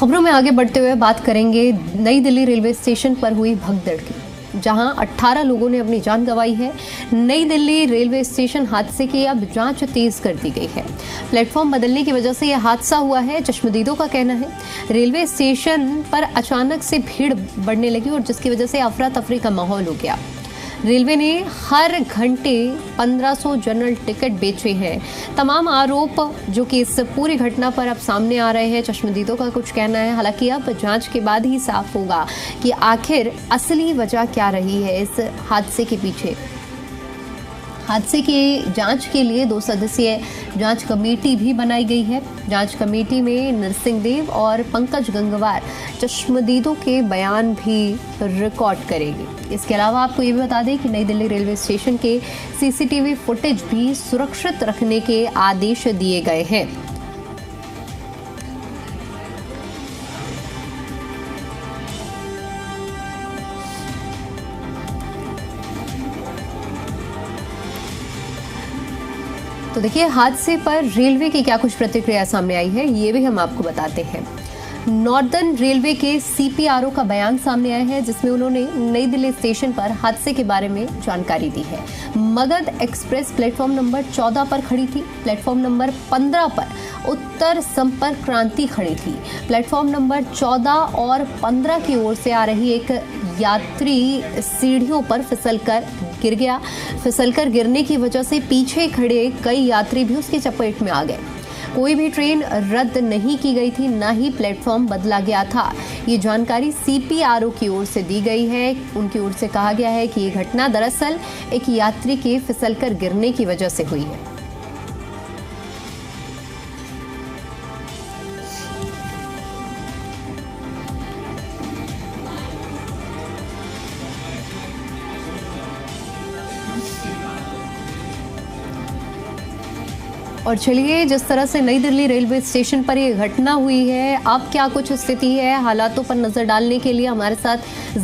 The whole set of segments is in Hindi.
खबरों में आगे बढ़ते हुए बात करेंगे नई दिल्ली रेलवे स्टेशन पर हुई भगदड़ की, जहां 18 लोगों ने अपनी जान गंवाई है। नई दिल्ली रेलवे स्टेशन हादसे की अब जांच तेज कर दी गई है। प्लेटफॉर्म बदलने की वजह से यह हादसा हुआ है, चश्मदीदों का कहना है। रेलवे स्टेशन पर अचानक से भीड़ बढ़ने लगी और जिसकी वजह से अफरा तफरी का माहौल हो गया। रेलवे ने हर घंटे 1500 जनरल टिकट बेचे हैं। तमाम आरोप जो कि इस पूरी घटना पर अब सामने आ रहे हैं, चश्मदीदों का कुछ कहना है। हालांकि अब जांच के बाद ही साफ होगा कि आखिर असली वजह क्या रही है इस हादसे के पीछे। हादसे की जांच के लिए 2 सदस्यीय जांच कमेटी भी बनाई गई है। जांच कमेटी में नरसिंह देव और पंकज गंगवार चश्मदीदों के बयान भी रिकॉर्ड करेगी। इसके अलावा आपको ये भी बता दें कि नई दिल्ली रेलवे स्टेशन के सीसीटीवी फुटेज भी सुरक्षित रखने के आदेश दिए गए हैं। तो देखिए, हादसे पर रेलवे की क्या कुछ प्रतिक्रिया सामने आई है, ये भी हम आपको बताते हैं। नॉर्दर्न रेलवे के सीपीआरओ का बयान सामने आया है, जिसमें उन्होंने नई दिल्ली स्टेशन पर हादसे के बारे में जानकारी दी है। मगध एक्सप्रेस प्लेटफॉर्म नंबर 14 पर खड़ी थी। प्लेटफॉर्म नंबर 15 पर उत्तर संपर्क क्रांति खड़ी थी। प्लेटफॉर्म नंबर 14 और 15 की ओर से आ रही एक यात्री सीढ़ियों पर फिसलकर गिर गया। फिसलकर गिरने की वजह से पीछे खड़े कई यात्री भी उसकी चपेट में आ गए। कोई भी ट्रेन रद्द नहीं की गई थी, न ही प्लेटफॉर्म बदला गया था। ये जानकारी सीपीआरओ की ओर से दी गई है। उनकी ओर से कहा गया है कि ये घटना दरअसल एक यात्री के फिसलकर गिरने की वजह से हुई है। और चलिए, जिस तरह से नई दिल्ली रेलवे स्टेशन पर ये घटना हुई है, अब क्या कुछ स्थिति है, हालातों पर नजर डालने के लिए हमारे साथ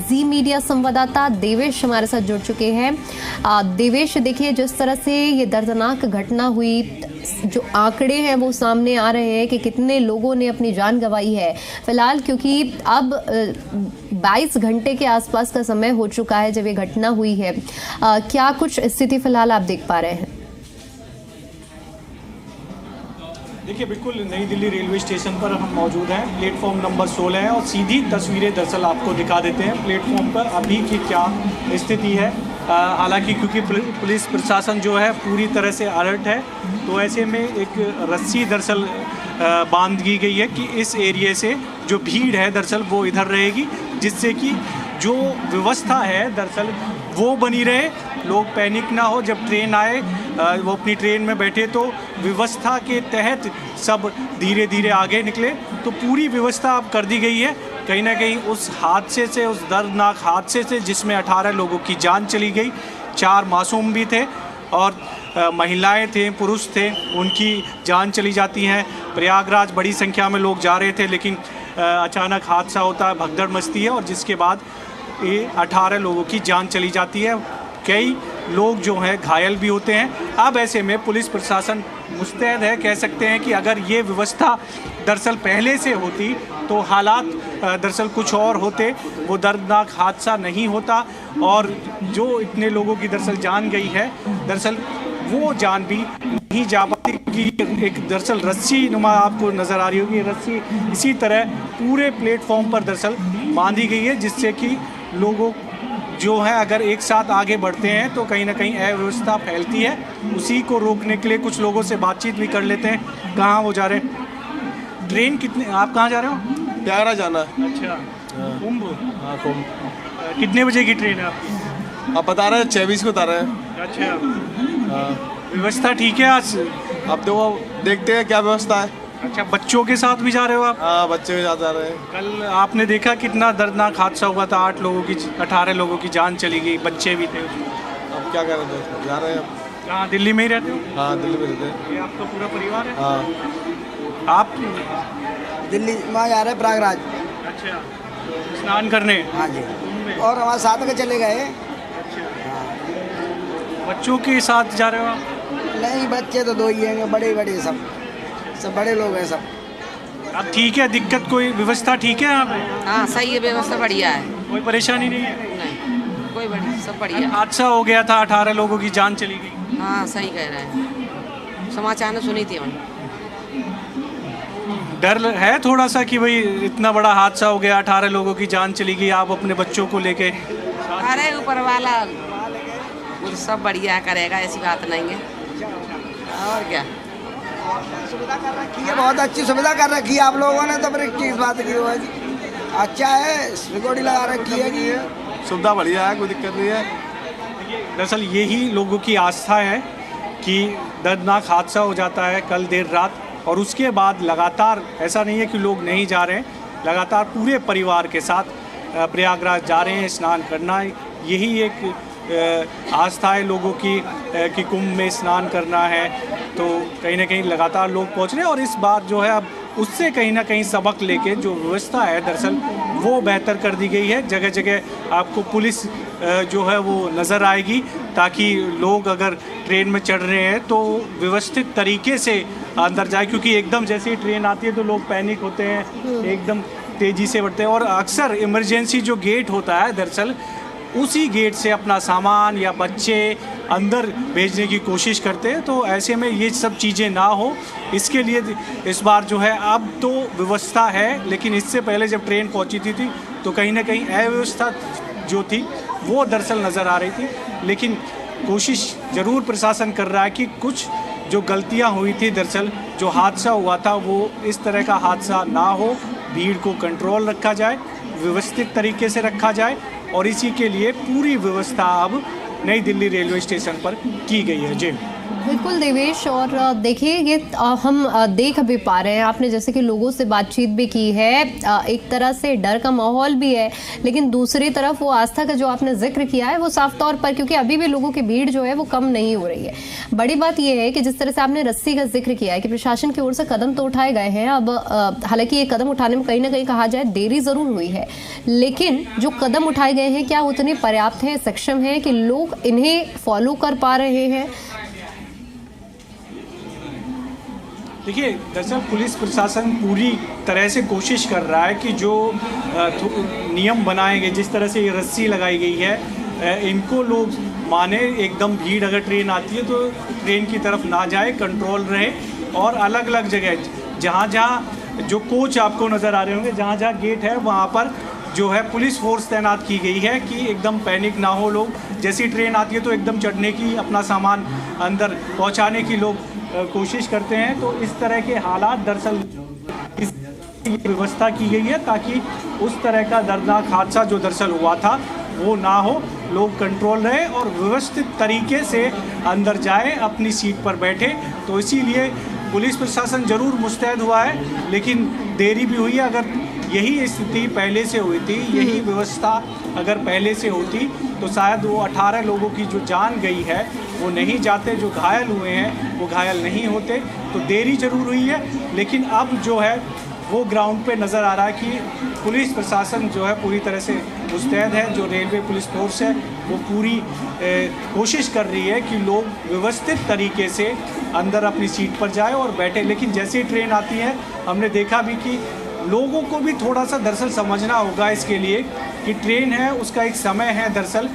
जी मीडिया संवाददाता देवेश हमारे साथ जुड़ चुके हैं। देवेश, देखिए, जिस तरह से ये दर्दनाक घटना हुई, जो आंकड़े हैं वो सामने आ रहे हैं कि कितने लोगों ने अपनी जान गंवाई है फिलहाल, क्योंकि अब 22 घंटे के आसपास का समय हो चुका है जब ये घटना हुई है। क्या कुछ स्थिति फिलहाल आप देख पा रहे हैं? देखिए, बिल्कुल नई दिल्ली रेलवे स्टेशन पर हम मौजूद हैं। प्लेटफॉर्म नंबर 16 है और सीधी तस्वीरें दरअसल आपको दिखा देते हैं प्लेटफॉर्म पर अभी की क्या स्थिति है। हालांकि क्योंकि पुलिस प्रशासन जो है पूरी तरह से अलर्ट है, तो ऐसे में एक रस्सी दरअसल बांध दी गई है कि इस एरिया से जो भीड़ है दरअसल वो इधर रहेगी, जिससे कि जो व्यवस्था है दरअसल वो बनी रहे, लोग पैनिक ना हो। जब ट्रेन आए वो अपनी ट्रेन में बैठे तो व्यवस्था के तहत सब धीरे धीरे आगे निकले। तो पूरी व्यवस्था अब कर दी गई है। कहीं ना कहीं उस हादसे से, उस दर्दनाक हादसे से जिसमें 18 लोगों की जान चली गई, 4 मासूम भी थे और महिलाएं थे, पुरुष थे, उनकी जान चली जाती हैं। प्रयागराज बड़ी संख्या में लोग जा रहे थे, लेकिन अचानक हादसा होता है, भगदड़ मचती है और जिसके बाद ये 18 लोगों की जान चली जाती है। कई लोग जो हैं घायल भी होते हैं। अब ऐसे में पुलिस प्रशासन मुस्तैद है, कह सकते हैं कि अगर ये व्यवस्था दरअसल पहले से होती तो हालात दरअसल कुछ और होते, वो दर्दनाक हादसा नहीं होता और जो इतने लोगों की दरअसल जान गई है, दरअसल वो जान भी नहीं जा पाती, क्योंकि एक दरअसल रस्सी नुमा आपको नज़र आ रही होगी, रस्सी इसी तरह पूरे प्लेटफॉर्म पर दरअसल बांधी गई है, जिससे कि लोगों जो है अगर एक साथ आगे बढ़ते हैं तो कहीं ना कहीं अव्यवस्था फैलती है। उसी को रोकने के लिए कुछ लोगों से बातचीत भी कर लेते हैं। कहाँ वो जा रहे हैं? ट्रेन कितने, आप कहाँ जा रहे हो? प्यारा जाना है। अच्छा, कुंभ। हाँ, कुंभ। कितने बजे की ट्रेन है आपकी? आप बता रहे हैं 26 को उतारा है। अच्छा, हाँ। व्यवस्था ठीक है आज? अब तो वो देखते हैं क्या व्यवस्था है। अच्छा, बच्चों के साथ भी जा रहे हो आप? हाँ, बच्चे के साथ जा रहे हैं। कल आपने देखा कितना दर्दनाक हादसा हुआ था, 18 लोगों की जान चली गई, बच्चे भी थे उसमें। अब क्या कर रहे हैं, जा रहे हैं। कहाँ, दिल्ली में ही रहते हो? हाँ, दिल्ली में रहते हैं। ये आपका पूरा परिवार है? हाँ। आप दिल्ली वहाँ जा रहे हैं प्रयागराज। अच्छा, स्नान करने? हाँ जी, और हमारे साथ में चले गए। अच्छा, बच्चों के साथ जा रहे हो आप? नहीं, बच्चे तो 2 ही हैं, बड़े बड़े सब बड़े लोग हैं सब। अब ठीक है, दिक्कत कोई व्यवस्था ठीक है यहाँ पे? हाँ सही है, व्यवस्था बढ़िया है, कोई परेशानी नहीं है? नहीं कोई बड़ी, सब बढ़िया। हादसा हो गया था, 18 लोगों की जान चली गई। हाँ सही कह रहे हैं, समाचार में सुनी थी हमने। डर है थोड़ा सा कि भाई इतना बड़ा हादसा हो गया, 18 लोगों की जान चली गई, आप अपने बच्चों को लेके? अरे ऊपर वाला वो सब बढ़िया करेगा, ऐसी बात नहीं है। और क्या, सुविधा कर रखी है, बहुत अच्छी सुविधा कर रखी है आप लोगों ने, तो फिर किस बात की हुआ जी? अच्छा है, रिकॉर्डिंग लगा रखी है कि सुविधा बढ़िया है, कोई दिक्कत नहीं है। दरअसल यही लोगों की आस्था है कि दर्दनाक हादसा हो जाता है कल देर रात, और उसके बाद लगातार, ऐसा नहीं है कि लोग नहीं जा रहे हैं, लगातार पूरे परिवार के साथ प्रयागराज जा रहे हैं स्नान करना। यही एक आस्था है लोगों की कि कुंभ में स्नान करना है, तो कहीं ना कहीं लगातार लोग पहुंच रहे हैं। और इस बार जो है अब उससे कहीं ना कहीं सबक लेके जो व्यवस्था है दरअसल वो बेहतर कर दी गई है। जगह जगह आपको पुलिस जो है वो नज़र आएगी, ताकि लोग अगर ट्रेन में चढ़ रहे हैं तो व्यवस्थित तरीके से अंदर जाए, क्योंकि एकदम जैसे ही ट्रेन आती है तो लोग पैनिक होते हैं, एकदम तेज़ी से बढ़ते हैं। और अक्सर इमरजेंसी जो गेट होता है दरअसल उसी गेट से अपना सामान या बच्चे अंदर भेजने की कोशिश करते हैं, तो ऐसे में ये सब चीज़ें ना हो, इसके लिए इस बार जो है अब तो व्यवस्था है, लेकिन इससे पहले जब ट्रेन पहुंची थी तो कहीं ना कहीं अव्यवस्था जो थी वो दरअसल नज़र आ रही थी। लेकिन कोशिश ज़रूर प्रशासन कर रहा है कि कुछ जो गलतियां हुई थी, दरअसल जो हादसा हुआ था वो इस तरह का हादसा ना हो, भीड़ को कंट्रोल रखा जाए, व्यवस्थित तरीके से रखा जाए, और इसी के लिए पूरी व्यवस्था अब नई दिल्ली रेलवे स्टेशन पर की गई है। जी बिल्कुल देवेश, और देखिए ये हम देख भी पा रहे हैं, आपने जैसे कि लोगों से बातचीत भी की है, एक तरह से डर का माहौल भी है, लेकिन दूसरी तरफ वो आस्था का जो आपने जिक्र किया है वो साफ तौर पर, क्योंकि अभी भी लोगों की भीड़ जो है वो कम नहीं हो रही है। बड़ी बात यह है कि जिस तरह से आपने रस्सी का जिक्र किया है कि प्रशासन की ओर से कदम तो उठाए गए हैं, अब हालांकि ये कदम उठाने में कहीं ना कहीं कहा जाए देरी जरूर हुई है, लेकिन जो कदम उठाए गए हैं क्या उतने पर्याप्त हैं, सक्षम हैं कि लोग इन्हें फॉलो कर पा रहे हैं? देखिए, दरअसल पुलिस प्रशासन पूरी तरह से कोशिश कर रहा है कि जो नियम बनाए गए, जिस तरह से ये रस्सी लगाई गई है, इनको लोग माने। एकदम भीड़ अगर ट्रेन आती है तो ट्रेन की तरफ ना जाए, कंट्रोल रहे, और अलग अलग जगह जहाँ जहाँ जो कोच आपको नज़र आ रहे होंगे, जहाँ जहाँ गेट है वहाँ पर जो है पुलिस फोर्स तैनात की गई है कि एकदम पैनिक ना हो लोग। जैसी ट्रेन आती है तो एकदम चढ़ने की, अपना सामान अंदर पहुंचाने की लोग कोशिश करते हैं। तो इस तरह के हालात दरअसल इस व्यवस्था की गई है ताकि उस तरह का दर्दनाक हादसा जो दरअसल हुआ था वो ना हो, लोग कंट्रोल रहे और व्यवस्थित तरीके से अंदर जाए, अपनी सीट पर बैठे। तो इसीलिए पुलिस प्रशासन ज़रूर मुस्तैद हुआ है, लेकिन देरी भी हुई है। अगर यही स्थिति पहले से हुई थी, यही व्यवस्था अगर पहले से होती तो शायद वो 18 लोगों की जो जान गई है वो नहीं जाते, जो घायल हुए हैं वो घायल नहीं होते। तो देरी ज़रूर हुई है, लेकिन अब जो है वो ग्राउंड पे नज़र आ रहा है कि पुलिस प्रशासन जो है पूरी तरह से मुस्तैद है। जो रेलवे पुलिस फोर्स है वो पूरी कोशिश कर रही है कि लोग व्यवस्थित तरीके से अंदर अपनी सीट पर जाए और बैठे। लेकिन जैसे ही ट्रेन आती है, हमने देखा भी कि लोगों को भी थोड़ा सा दरअसल समझना होगा इसके लिए कि ट्रेन है, उसका एक समय है, दरअसल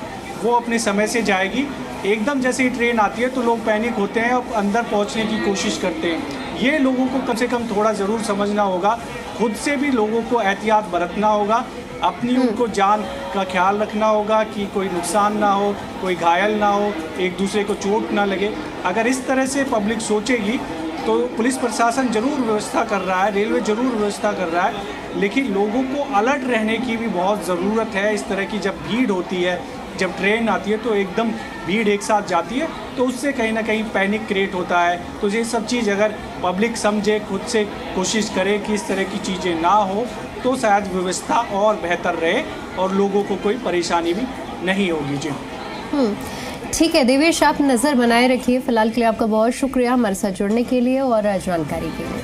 वो अपने समय से जाएगी। एकदम जैसे ही ट्रेन आती है तो लोग पैनिक होते हैं और अंदर पहुंचने की कोशिश करते हैं। ये लोगों को कम से कम थोड़ा ज़रूर समझना होगा, खुद से भी लोगों को एहतियात बरतना होगा, अपनी उनको जान का ख्याल रखना होगा कि कोई नुकसान ना हो, कोई घायल ना हो, एक दूसरे को चोट ना लगे। अगर इस तरह से पब्लिक सोचेगी तो पुलिस प्रशासन ज़रूर व्यवस्था कर रहा है, रेलवे ज़रूर व्यवस्था कर रहा है, लेकिन लोगों को अलर्ट रहने की भी बहुत ज़रूरत है। इस तरह की जब भीड़ होती है, जब ट्रेन आती है तो एकदम भीड़ एक साथ जाती है तो उससे कहीं ना कहीं पैनिक क्रिएट होता है। तो ये सब चीज़ अगर पब्लिक समझे, खुद से कोशिश करे कि इस तरह की चीज़ें ना हो, तो शायद व्यवस्था और बेहतर रहे और लोगों को कोई परेशानी भी नहीं होगी। जी ठीक है देवेश, आप नज़र बनाए रखिए। फिलहाल के लिए आपका बहुत शुक्रिया हमारे साथ जुड़ने के लिए और जानकारी के लिए।